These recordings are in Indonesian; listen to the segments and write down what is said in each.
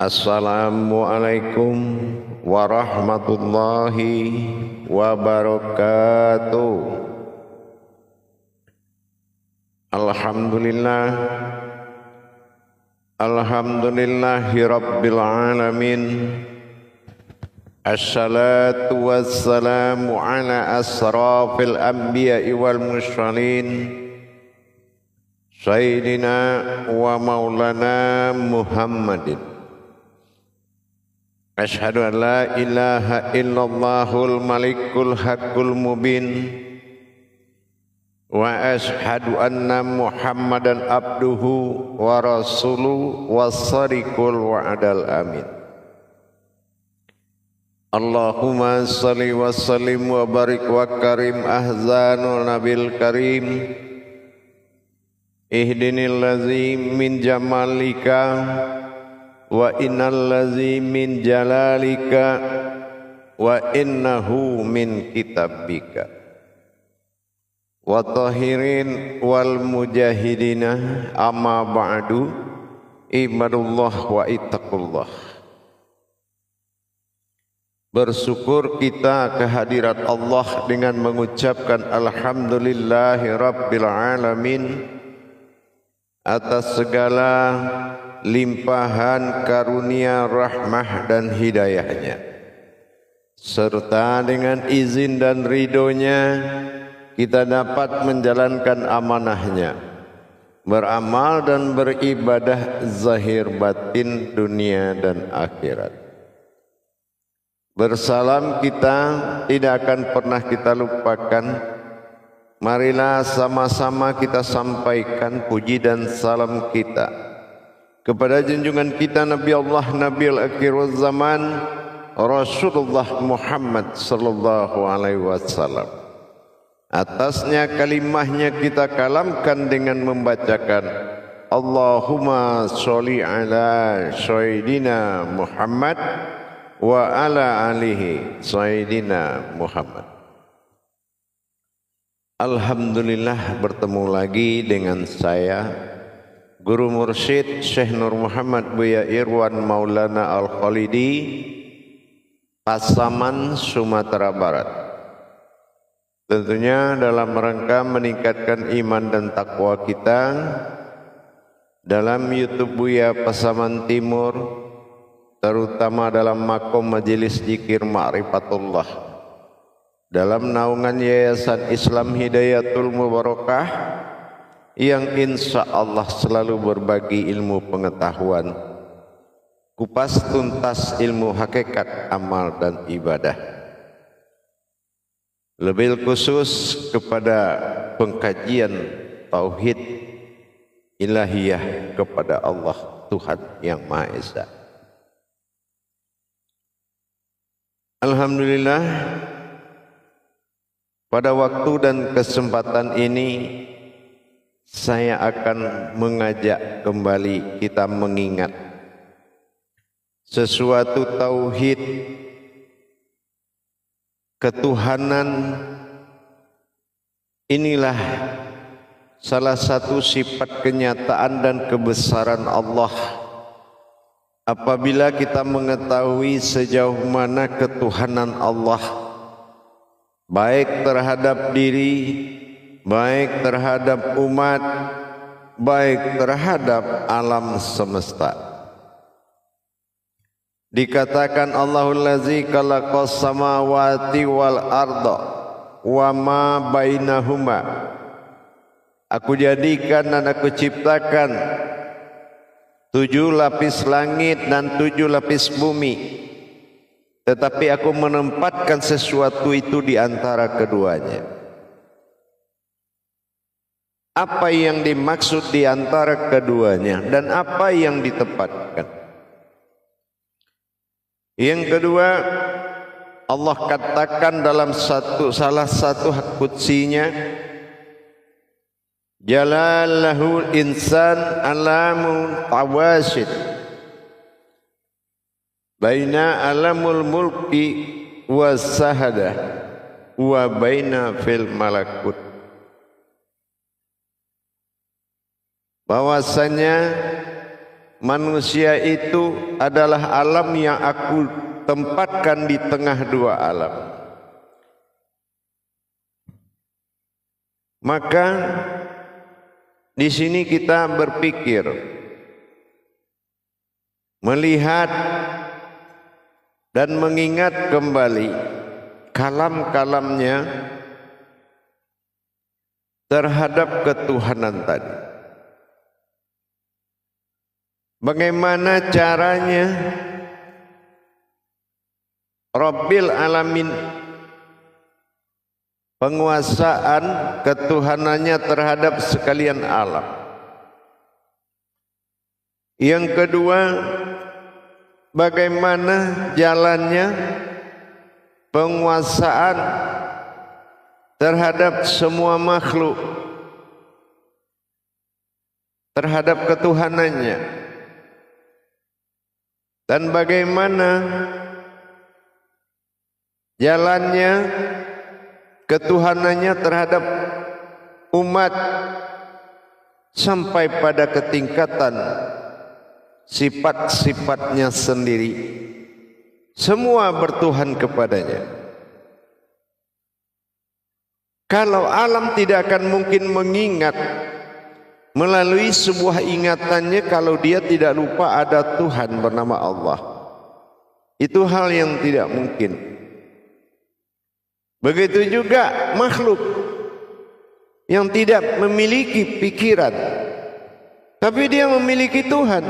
Assalamualaikum warahmatullahi wabarakatuh. Alhamdulillah, alhamdulillahi rabbil alamin. Assalatu wassalamu ala asrafil anbiya'i wal mursalin, Sayyidina wa maulana Muhammadin. Asyhadu an la ilaha illallahul malikul haqqul mubin, wa asyhadu anna Muhammadan abduhu wa rasuluhu was-sadiqul wa'dal amin. Allahumma salli wa sallim wa barik wa karim ahzanul nabil karim. Ihdinil ladzi min jamalika wa innal ladzi min jalalika wa innahu min kitabika. Wa tahirin wal mujahidina amma ba'du, ibadullah wa ittaqullah. Bersyukur kita kehadirat Allah dengan mengucapkan alhamdulillahi rabbil alamin atas segala limpahan karunia, rahmah dan hidayahnya, serta dengan izin dan ridhonya kita dapat menjalankan amanahnya, beramal dan beribadah zahir batin dunia dan akhirat. Bersalam kita tidak akan pernah kita lupakan. Marilah sama-sama kita sampaikan puji dan salam kita kepada junjungan kita Nabi Allah Nabiul Akhirul Zaman Rasulullah Muhammad sallallahu alaihi wasallam. Atasnya kalimahnya kita kalamkan dengan membacakan Allahumma sholli ala sayyidina Muhammad wa ala alihi sayyidina Muhammad. Alhamdulillah, bertemu lagi dengan saya Guru Mursyid Syekh Nur Muhammad Buya Irwan Maulana Al-Khalidi, Pasaman, Sumatera Barat. Tentunya dalam rangka meningkatkan iman dan takwa kita dalam YouTube Buya Pasaman Timur, terutama dalam makom majelis zikir Ma'rifatullah, dalam naungan Yayasan Islam Hidayatul Mubarakah yang insya Allah selalu berbagi ilmu pengetahuan, kupas tuntas ilmu hakikat amal dan ibadah, lebih khusus kepada pengkajian tauhid ilahiyah kepada Allah Tuhan yang Maha Esa. Alhamdulillah, pada waktu dan kesempatan ini saya akan mengajak kembali kita mengingat sesuatu tauhid ketuhanan. Inilah salah satu sifat kenyataan dan kebesaran Allah. Apabila kita mengetahui sejauh mana ketuhanan Allah, baik terhadap diri, baik terhadap umat, baik terhadap alam semesta. Dikatakan Allahul ladzi khalaqas samawati wal arda wa ma bainahuma. Aku jadikan dan aku ciptakan 7 lapis langit dan 7 lapis bumi, tetapi aku menempatkan sesuatu itu di antara keduanya. Apa yang dimaksud di antara keduanya dan apa yang ditempatkan? Yang kedua, Allah katakan dalam salah satu hak qudsinya, Jalalahul insan alamun tawasid baina alamul mulki wasahada wa baina fil malakut. Bahwasanya manusia itu adalah alam yang aku tempatkan di tengah dua alam. Maka di sini kita berpikir, melihat dan mengingat kembali kalam-kalamnya terhadap ketuhanan tadi. Bagaimana caranya Rabbil Alamin, penguasaan ketuhanannya terhadap sekalian alam. Yang kedua, bagaimana jalannya penguasaan terhadap semua makhluk, terhadap ketuhanannya, dan bagaimana jalannya ketuhanannya terhadap umat sampai pada ketingkatan sifat-sifatnya sendiri. Semua bertuhan kepadanya. Kalau alam tidak akan mungkin mengingat melalui sebuah ingatannya kalau dia tidak lupa ada Tuhan bernama Allah. Itu hal yang tidak mungkin. Begitu juga makhluk yang tidak memiliki pikiran, tapi dia memiliki Tuhan.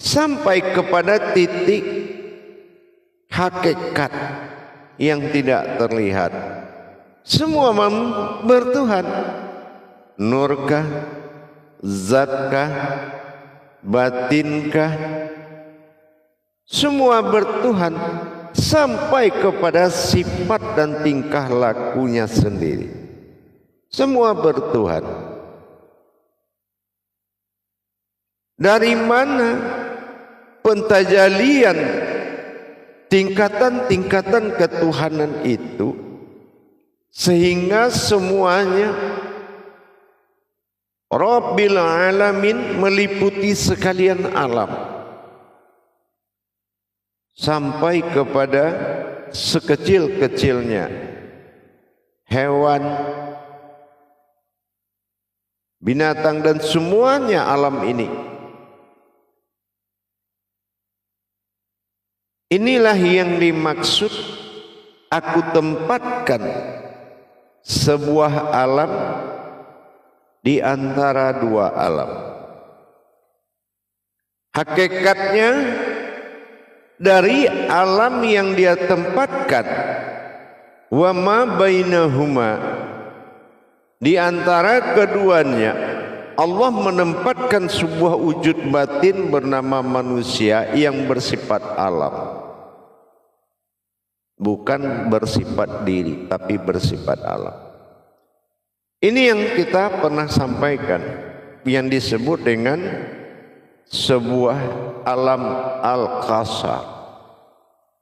Sampai kepada titik hakikat yang tidak terlihat. Semua bertuhan. Nurkah, zatkah, batinkah, semua bertuhan sampai kepada sifat dan tingkah lakunya sendiri. Semua bertuhan. Dari mana pentajalian tingkatan-tingkatan ketuhanan itu sehingga semuanya Rabbil Alamin meliputi sekalian alam sampai kepada sekecil-kecilnya hewan, binatang, dan semuanya alam ini. Inilah yang dimaksud aku tempatkan sebuah alam di antara dua alam. Hakikatnya dari alam yang dia tempatkan, wa ma bainahuma, di antara keduanya Allah menempatkan sebuah wujud batin bernama manusia yang bersifat alam. Bukan bersifat diri, tapi bersifat alam. Ini yang kita pernah sampaikan, yang disebut dengan sebuah alam al-qasar,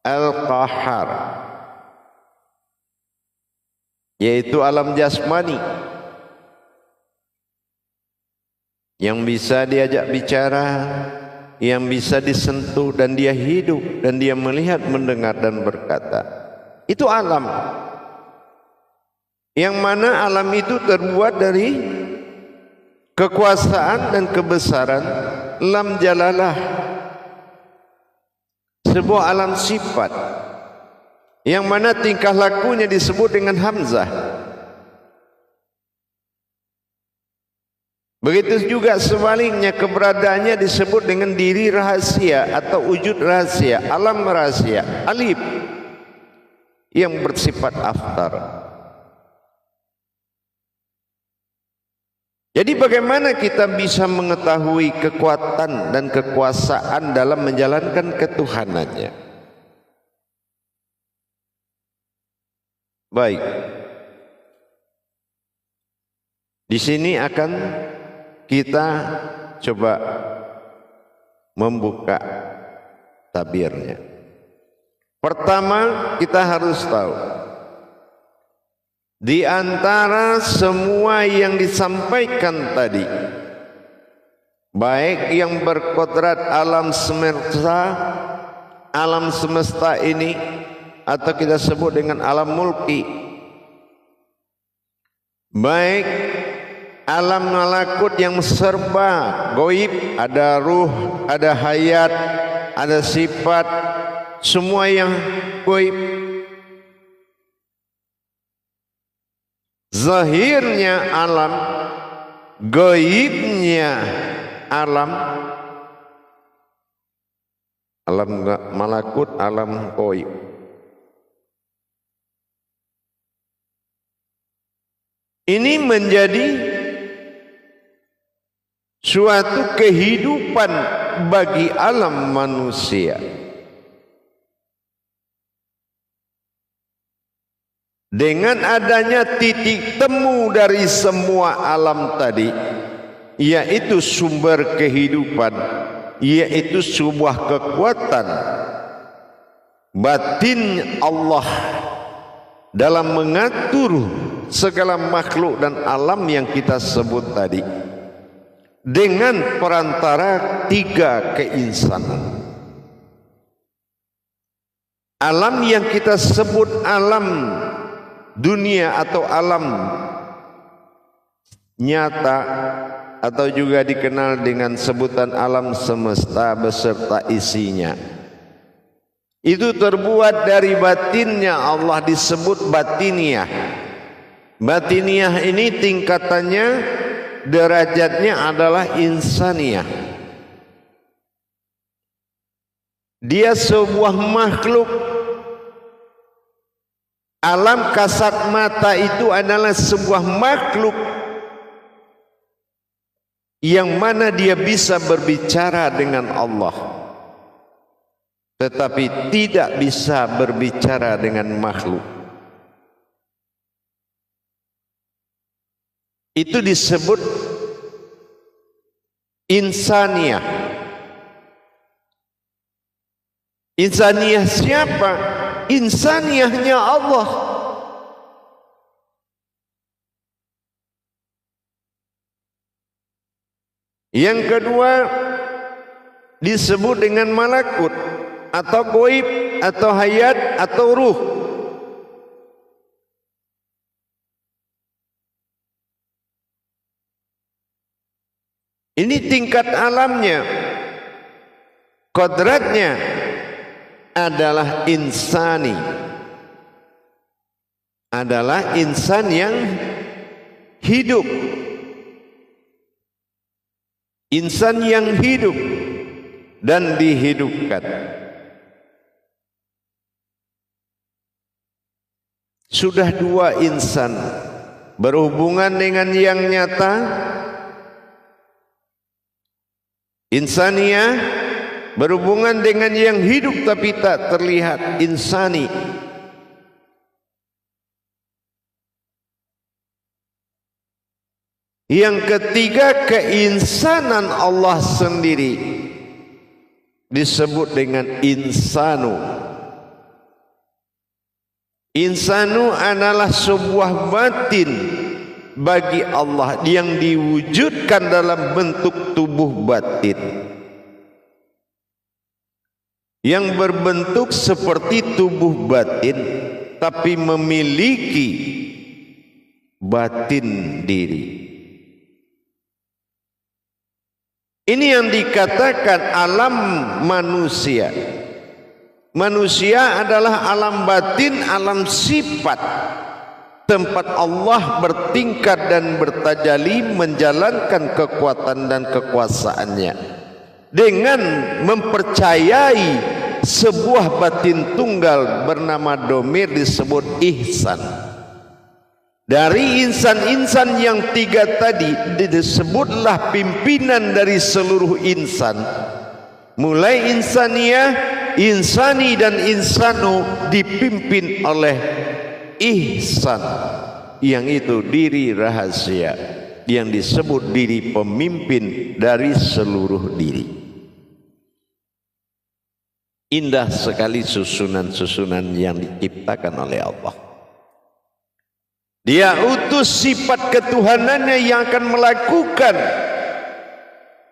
al-qahar, yaitu alam jasmani yang bisa diajak bicara, yang bisa disentuh, dan dia hidup, dan dia melihat, mendengar, dan berkata. Itu alam. Yang mana alam itu terbuat dari kekuasaan dan kebesaran lam jalalah, sebuah alam sifat yang mana tingkah lakunya disebut dengan hamzah. Begitu juga sebaliknya, keberadaannya disebut dengan diri rahasia atau wujud rahasia, alam rahasia, alif, yang bersifat aftar. Jadi bagaimana kita bisa mengetahui kekuatan dan kekuasaan dalam menjalankan ketuhanannya? Baik, di sini akan kita coba membuka tabirnya. Pertama, kita harus tahu di antara semua yang disampaikan tadi, baik yang berkodrat alam semesta ini, atau kita sebut dengan alam mulki, baik alam malakut yang serba gaib, ada ruh, ada hayat, ada sifat, semua yang gaib. Zahirnya alam, gaibnya alam malakut, alam gaib. Ini menjadi suatu kehidupan bagi alam manusia. Dengan adanya titik temu dari semua alam tadi, yaitu sumber kehidupan, yaitu sebuah kekuatan batin Allah dalam mengatur segala makhluk dan alam yang kita sebut tadi, dengan perantara tiga keinsanan. Alam yang kita sebut alam dunia atau alam nyata, atau juga dikenal dengan sebutan alam semesta beserta isinya, itu terbuat dari batinnya Allah, disebut batiniah. Batiniah ini tingkatannya, derajatnya adalah insaniah. Dia sebuah makhluk. Alam kasat mata itu adalah sebuah makhluk yang mana dia bisa berbicara dengan Allah, tetapi tidak bisa berbicara dengan makhluk. Itu disebut insaniah. Insaniah siapa? Insaniahnya Allah. Yang kedua disebut dengan malakut atau gaib atau hayat atau ruh. Ini tingkat alamnya. Kodratnya adalah insani, adalah insan yang hidup, insan yang hidup dan dihidupkan. Sudah dua insan berhubungan dengan yang nyata, insaniah berhubungan dengan yang hidup tapi tak terlihat, insani. Yang ketiga, keinsanan Allah sendiri disebut dengan insanu. Insanu adalah sebuah batin bagi Allah yang diwujudkan dalam bentuk tubuh batin, yang berbentuk seperti tubuh batin tapi memiliki batin diri. Ini yang dikatakan alam manusia. Manusia adalah alam batin, alam sifat, tempat Allah bertingkat dan bertajalli menjalankan kekuatan dan kekuasaannya dengan mempercayai sebuah batin tunggal bernama domir, disebut ihsan. Dari insan-insan yang tiga tadi disebutlah pimpinan dari seluruh insan. Mulai insaniah, insani dan insanu dipimpin oleh ihsan, yang itu diri rahasia, yang disebut diri pemimpin dari seluruh diri. Indah sekali susunan-susunan yang diciptakan oleh Allah. Dia utus sifat ketuhanannya yang akan melakukan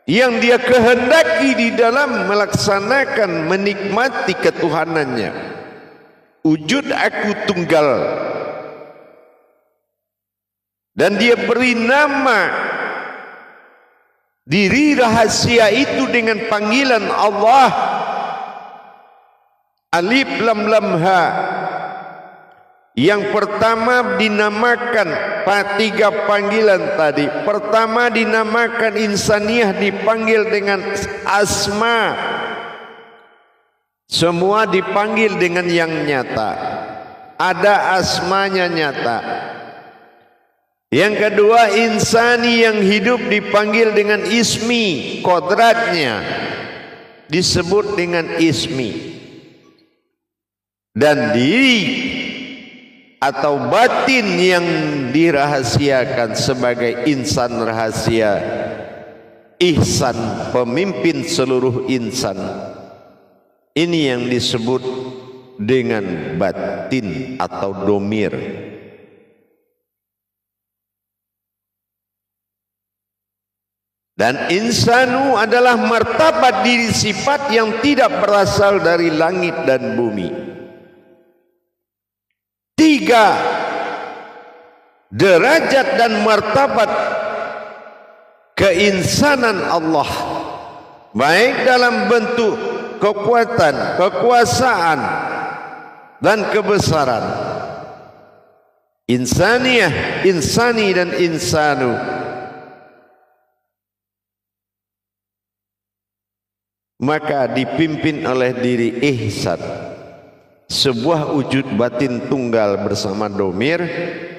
yang dia kehendaki di dalam melaksanakan menikmati ketuhanannya. Wujud aku tunggal. Dan dia beri nama diri rahasia itu dengan panggilan Allah. Alif lam lam ha. Yang pertama dinamakan tiga panggilan tadi. Pertama dinamakan insaniyah, dipanggil dengan asma. Semua dipanggil dengan yang nyata. Ada asmanya nyata. Yang kedua insani, yang hidup dipanggil dengan ismi, kodratnya disebut dengan ismi. Dan diri atau batin yang dirahasiakan sebagai insan rahasia, ihsan, pemimpin seluruh insan. Ini yang disebut dengan batin atau domir. Dan insanu adalah martabat diri sifat yang tidak berasal dari langit dan bumi. Tiga derajat dan martabat keinsanan Allah, baik dalam bentuk kekuatan, kekuasaan dan kebesaran. Insaniyah, insani dan insanu. Maka dipimpin oleh diri ihsan, sebuah wujud batin tunggal bersama domir,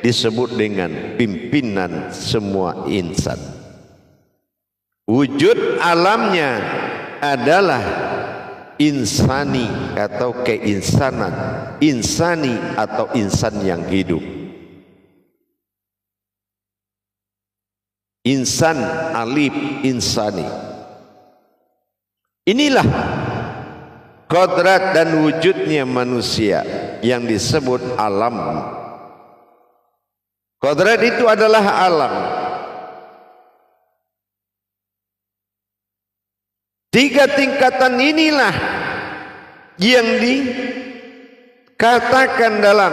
disebut dengan pimpinan semua insan. Wujud alamnya adalah insani atau keinsanan, insani atau insan yang hidup. Insan, alif, insani. Inilah kodrat dan wujudnya manusia yang disebut alam. Kodrat itu adalah alam. Tiga tingkatan inilah yang dikatakan dalam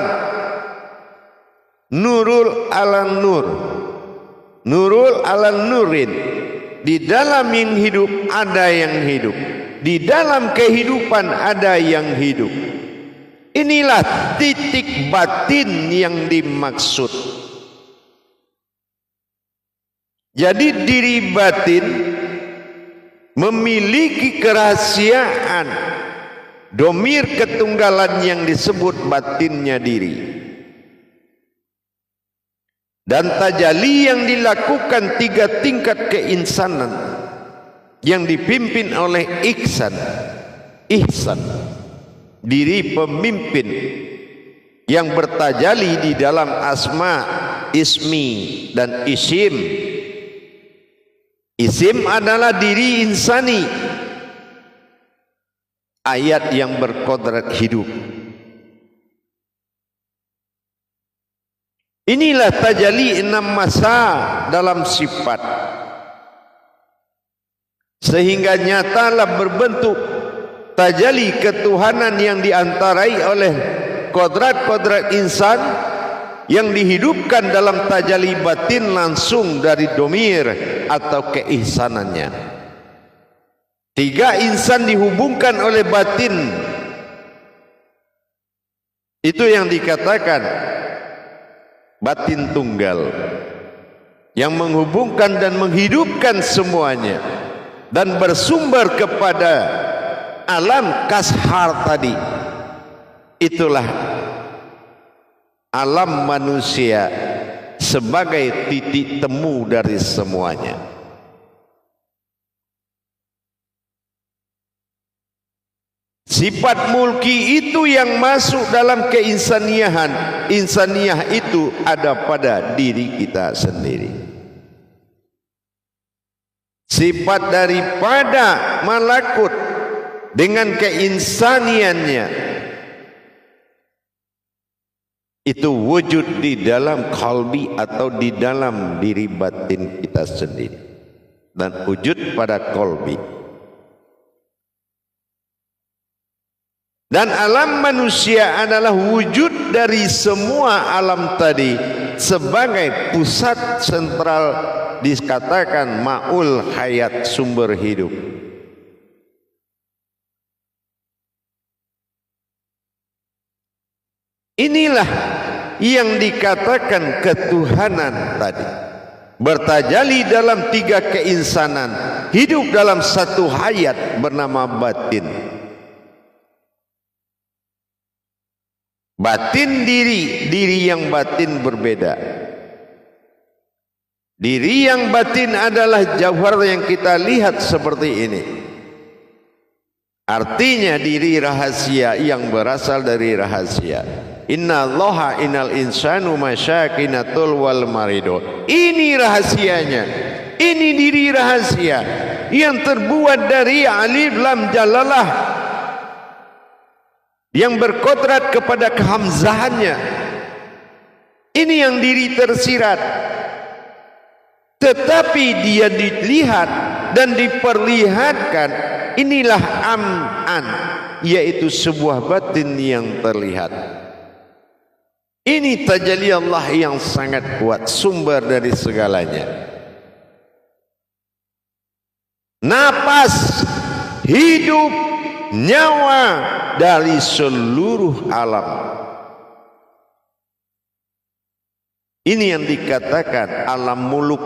Nurul ala Nur, Nurul ala Nurin. Di dalam yang hidup ada yang hidup, di dalam kehidupan ada yang hidup. Inilah titik batin yang dimaksud. Jadi diri batin memiliki kerahasiaan, domir ketunggalan yang disebut batinnya diri. Dan tajali yang dilakukan tiga tingkat keinsanan yang dipimpin oleh ihsan, diri pemimpin yang bertajali di dalam asma, ismi dan isim. Isim adalah diri insani, ayat yang berkodrat hidup. Inilah tajalli enam masa dalam sifat, sehingga nyatalah berbentuk tajalli ketuhanan yang diantarai oleh kodrat-kodrat insan yang dihidupkan dalam tajalli batin langsung dari domir atau keihsanannya. Tiga insan dihubungkan oleh batin. Itu yang dikatakan batin tunggal, yang menghubungkan dan menghidupkan semuanya dan bersumber kepada alam kashar tadi. Itulah alam manusia sebagai titik temu dari semuanya. Sifat mulki itu yang masuk dalam keinsaniahan. Insaniyah itu ada pada diri kita sendiri. Sifat daripada malakut dengan keinsaniannya itu wujud di dalam kalbi atau di dalam diri batin kita sendiri. dan wujud pada kolbi. Dan alam manusia adalah wujud dari semua alam tadi sebagai pusat sentral, dikatakan ma'ul hayat, sumber hidup. Inilah yang dikatakan ketuhanan tadi, bertajalli dalam tiga keinsanan, hidup dalam satu hayat bernama batin. Batin diri, diri yang batin berbeda. Diri yang batin adalah jauhar yang kita lihat seperti ini. Artinya diri rahasia yang berasal dari rahasia. Inna allaha innal insanu masyakinatul wal marido. Ini rahasianya. Ini diri rahasia yang terbuat dari alif lam jalalah, yang berkodrat kepada kehamzahannya. Ini yang diri tersirat, tetapi dia dilihat dan diperlihatkan. Inilah am'an, yaitu sebuah batin yang terlihat. Ini tajalli Allah yang sangat kuat, sumber dari segalanya. Napas, hidup, nyawa dari seluruh alam. Ini yang dikatakan alam muluk.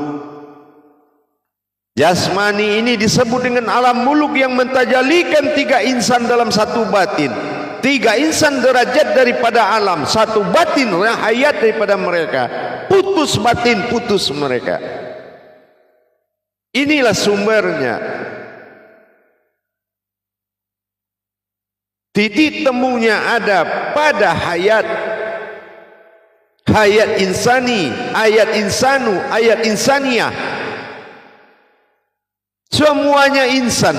Jasmani ini disebut dengan alam muluk yang mentajalikan tiga insan dalam satu batin. Tiga insan derajat daripada alam, satu batin hayat daripada mereka. Putus batin, putus mereka. Inilah sumbernya. Titik temunya ada pada hayat. Hayat insani, ayat insanu, ayat insaniyah. Semuanya insan,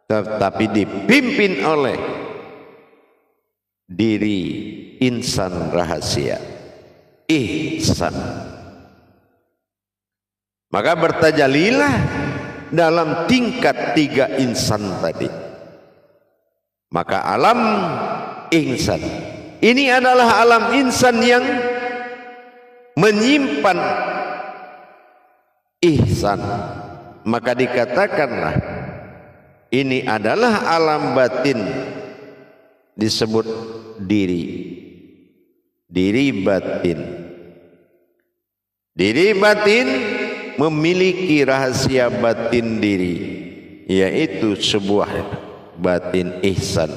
tetapi dipimpin oleh diri insan rahasia, ihsan. Maka bertajalilah dalam tingkat tiga insan tadi. Maka alam insan ini adalah alam insan yang menyimpan ihsan. Maka dikatakanlah ini adalah alam batin, disebut diri. Diri batin. Diri batin memiliki rahasia batin diri, yaitu sebuah batin ihsan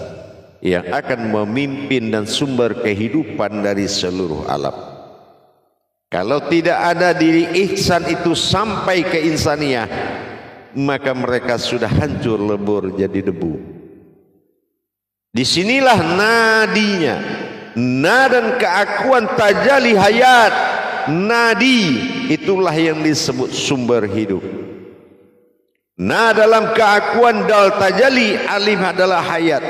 yang akan memimpin dan sumber kehidupan dari seluruh alam. Kalau tidak ada diri ihsan itu sampai ke insaniyah, maka mereka sudah hancur lebur jadi debu. Disinilah nadinya, dan keakuan tajalli hayat. Nadi itulah yang disebut sumber hidup. Dalam keakuan dal tajalli, alif adalah hayat.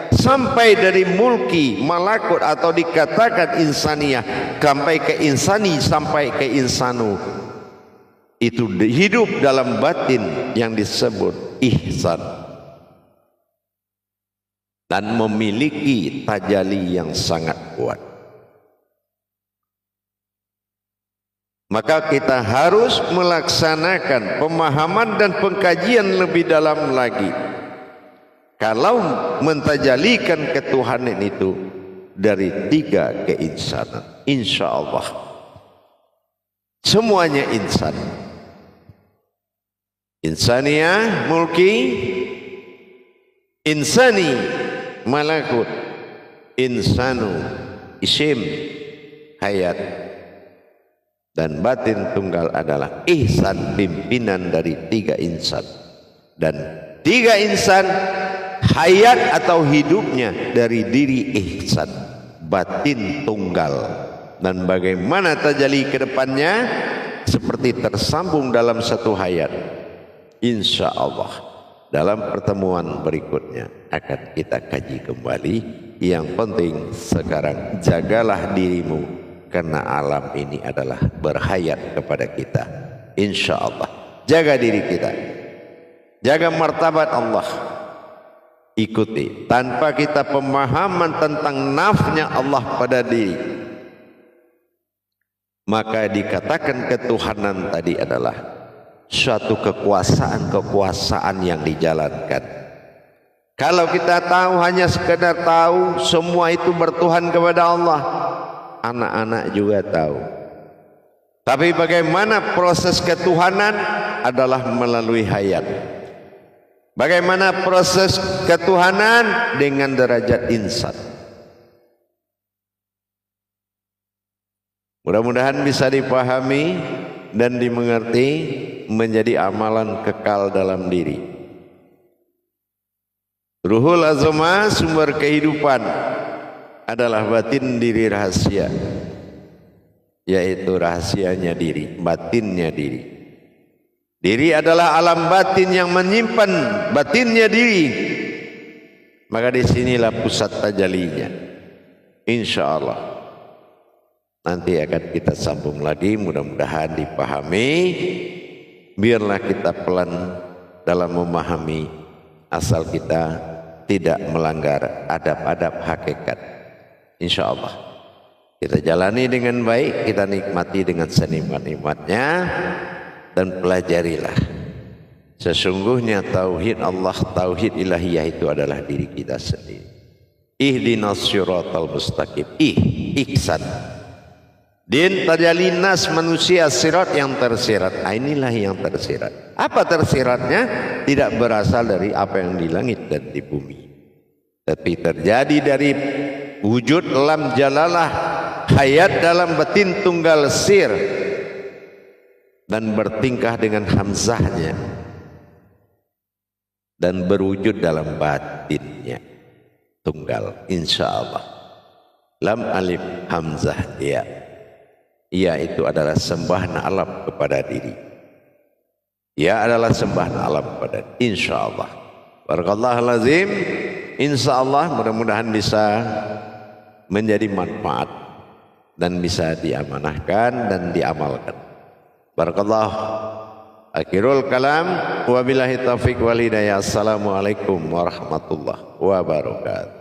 Sampai dari mulki, malakut atau dikatakan insaniyah, sampai ke insani, sampai ke insanu. Itu hidup dalam batin yang disebut ihsan. Dan memiliki tajalli yang sangat kuat. Maka kita harus melaksanakan pemahaman dan pengkajian lebih dalam lagi. Kalau mentajalikan ketuhanan itu dari tiga keinsanan, insya Allah semuanya insan. Insaniyah, mulki, insani, malakut, insanu, isim, hayat, dan batin tunggal adalah ihsan, pimpinan dari tiga insan. Dan tiga insan hayat atau hidupnya dari diri ihsan, batin tunggal. Dan bagaimana tajalli ke depannya seperti tersambung dalam satu hayat. Insya Allah dalam pertemuan berikutnya akan kita kaji kembali. Yang penting sekarang jagalah dirimu, karena alam ini adalah berhayat kepada kita. Insya Allah jaga diri kita, jaga martabat Allah, ikuti. Tanpa kita pemahaman tentang nafnya Allah pada diri, maka dikatakan ketuhanan tadi adalah suatu kekuasaan yang dijalankan. Kalau kita tahu, hanya sekedar tahu semua itu bertuhan kepada Allah, anak-anak juga tahu. Tapi bagaimana proses ketuhanan adalah melalui hayat. Bagaimana proses ketuhanan dengan derajat insan. Mudah-mudahan bisa dipahami dan dimengerti, menjadi amalan kekal dalam diri. Ruhul azma, sumber kehidupan, adalah batin diri rahasia, yaitu rahasianya diri, batinnya diri. Diri adalah alam batin yang menyimpan batinnya diri. Maka disinilah pusat tajalinya. Insya Allah nanti akan kita sambung lagi, mudah-mudahan dipahami. Biarlah kita pelan dalam memahami, asal kita tidak melanggar adab-adab hakikat. Insya Allah kita jalani dengan baik, kita nikmati dengan senikmat-nikmatnya, dan pelajarilah. Sesungguhnya tauhid Allah, tauhid ilahiyah itu adalah diri kita sendiri. Ihdinas siratal mustaqim, ihsan. Din tajalinas manusia, sirat yang tersirat. Inilah yang tersirat. Apa tersiratnya? Tidak berasal dari apa yang di langit dan di bumi, tapi terjadi dari wujud lam jalalah, hayat dalam batin tunggal sir, dan bertingkah dengan hamzahnya, dan berwujud dalam batinnya tunggal. Insya Allah lam alif hamzah ya. Ia itu adalah sembah alam kepada diri. Ia adalah sembah alam kepada diri. Insya Allah. Barakallahu lazim. Insya Allah mudah-mudahan bisa menjadi manfaat dan bisa diamanahkan dan diamalkan. Barakallahu. Akhirul kalam. Wabillahi taufiq wal hidayah. Assalamualaikum warahmatullahi wabarakatuh.